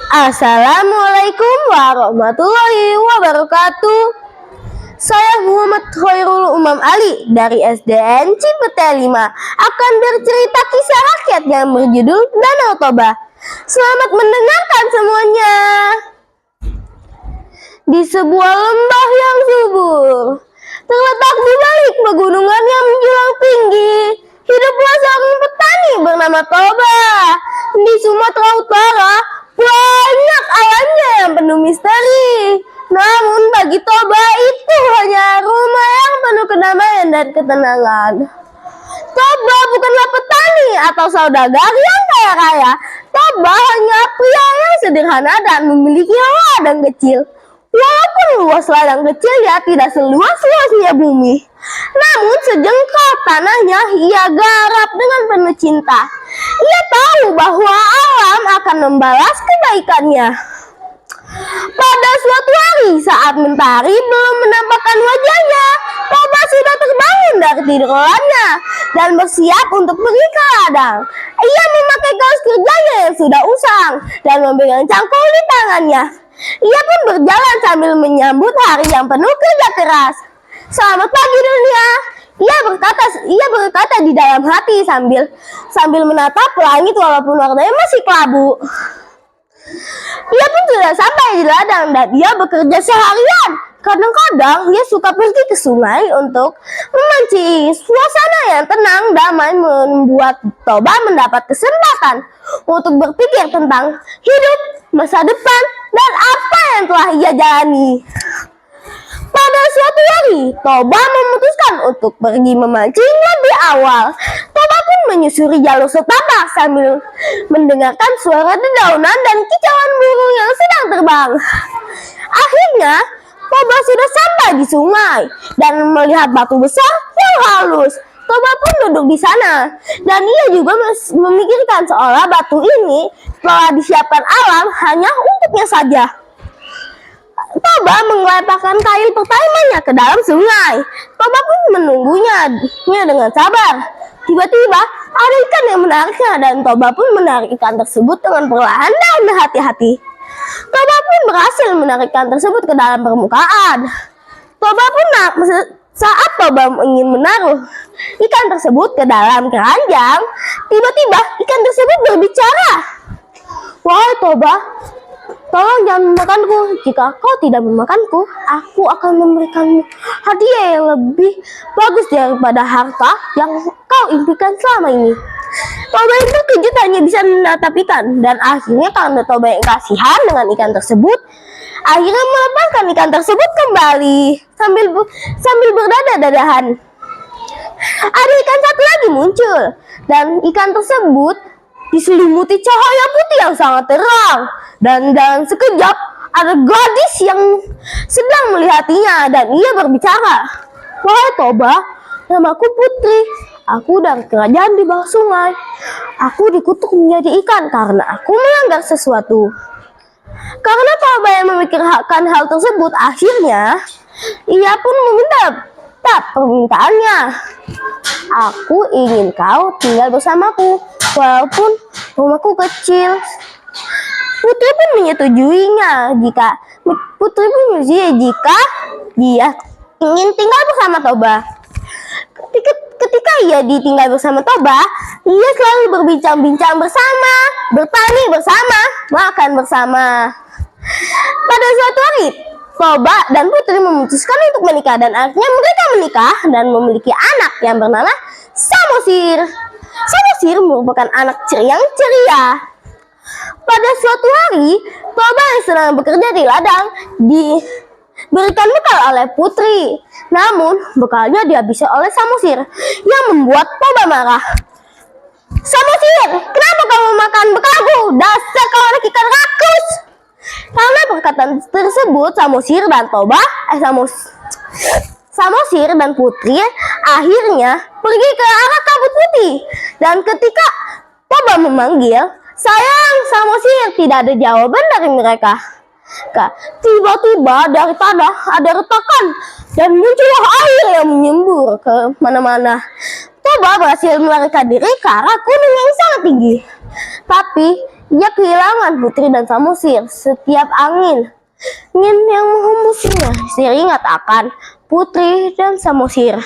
Assalamualaikum warahmatullahi wabarakatuh. Saya Muhammad Khairul Umam Ali dari SDN Cipete 5 akan bercerita kisah rakyat yang berjudul Danau Toba. Selamat mendengarkan semuanya. Di sebuah lembah yang subur, terletak di balik pegunungan yang menjulang tinggi, hiduplah seorang petani bernama Toba. Di Sumatera Utara, banyak alamnya yang penuh misteri. Namun bagi Toba itu hanya rumah yang penuh kedamaian dan ketenangan. Toba bukanlah petani atau saudagar yang kaya raya. Toba hanya pria yang sederhana dan memiliki ladang kecil. Walaupun luas ladang kecilnya tidak seluas-luasnya bumi, namun sejengkal tanahnya ia garap dengan penuh cinta. Ia tahu bahwa alam akan membalas kebaikannya. Pada suatu hari saat mentari belum menampakkan wajahnya, Toba sudah terbangun dari tidurannya dan bersiap untuk pergi ke ladang. Ia memakai kaos kerjanya yang sudah usang dan memegang cangkul di tangannya. Ia pun berjalan sambil menyambut hari yang penuh kerja keras. Selamat pagi dunia, ia berkata di dalam hati sambil menatap langit walaupun warnanya masih kelabu. Ia pun sudah sampai di ladang dan ia bekerja seharian. Kadang-kadang ia suka pergi ke sungai untuk memancing. Suasana yang tenang damai membuat Toba mendapat kesempatan untuk berpikir tentang hidup, masa depan, dan apa yang telah ia jalani. Pada suatu hari, Toba memutuskan untuk pergi memancing lebih awal. Toba pun menyusuri jalur setapak sambil mendengarkan suara dedaunan dan kicauan burung yang sedang terbang. Akhirnya, Toba sudah sampai di sungai dan melihat batu besar yang halus. Toba pun duduk di sana dan ia juga memikirkan seolah batu ini telah disiapkan alam hanya untuknya saja. Toba mengelepaskan kail pertamanya ke dalam sungai. Toba pun menunggunya dengan sabar. Tiba-tiba ada ikan yang menariknya dan Toba pun menarik ikan tersebut dengan perlahan dan hati-hati. Toba pun berhasil menarik ikan tersebut ke dalam permukaan. Saat Toba ingin menaruh ikan tersebut ke dalam keranjang, tiba-tiba ikan tersebut berbicara. "Wahai Toba, tolong jangan memakanku. Jika kau tidak memakanku, aku akan memberikanmu hadiah yang lebih bagus daripada harta yang kau impikan selama ini." Toba yang terkejut hanya bisa menatap ikan, dan akhirnya karena Toba yang kasihan dengan ikan tersebut, akhirnya melepaskan ikan tersebut kembali sambil berdadah-dadahan. Ada ikan satu lagi muncul, dan ikan tersebut diselimuti cahaya putih yang sangat terang. Dan dalam sekejap ada gadis yang sedang melihatinya dan ia berbicara. "Wahai Toba, namaku Putri. Aku dari kerajaan di bawah sungai. Aku dikutuk menjadi ikan karena aku melanggar sesuatu." Karena Toba yang memikirkan hal tersebut, akhirnya ia pun meminta permintaannya. "Aku ingin kau tinggal bersamaku walaupun rumahku kecil." Putri pun menyetujuinya jika dia ingin tinggal bersama Toba. Ketika ia ditinggal bersama Toba, ia selalu berbincang-bincang bersama, bertani bersama, makan bersama. Pada suatu hari, Toba dan Putri memutuskan untuk menikah dan akhirnya mereka menikah dan memiliki anak yang bernama Samosir. Samosir merupakan anak yang ceria. Pada suatu hari, Toba yang sedang bekerja di ladang diberikan bekal oleh Putri. Namun, bekalnya dihabiskan oleh Samosir yang membuat Toba marah. "Samosir, kenapa kamu makan bekalku? Dasar kau anak ikan rakus!" Karena perkataan tersebut, Samosir dan Putri akhirnya pergi ke arah kabut putih. Dan ketika Toba memanggil, sayang Samosir, tidak ada jawaban dari mereka. Tiba-tiba dari tanah ada retakan dan muncullah air yang menyembur ke mana-mana. Toba berhasil melarikan diri ke arah gunung yang sangat tinggi. Tapi Ia kehilangan Putri dan Samosir. Setiap angin yang menghembusnya teringat akan Putri dan Samosir.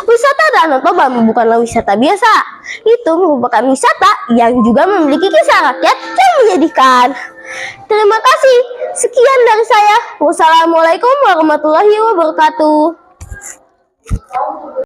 Wisata Danau Toba bukanlah wisata biasa. Itu merupakan wisata yang juga memiliki kisah rakyat yang menyedihkan. Terima kasih. Sekian dari saya. Wassalamualaikum warahmatullahi wabarakatuh.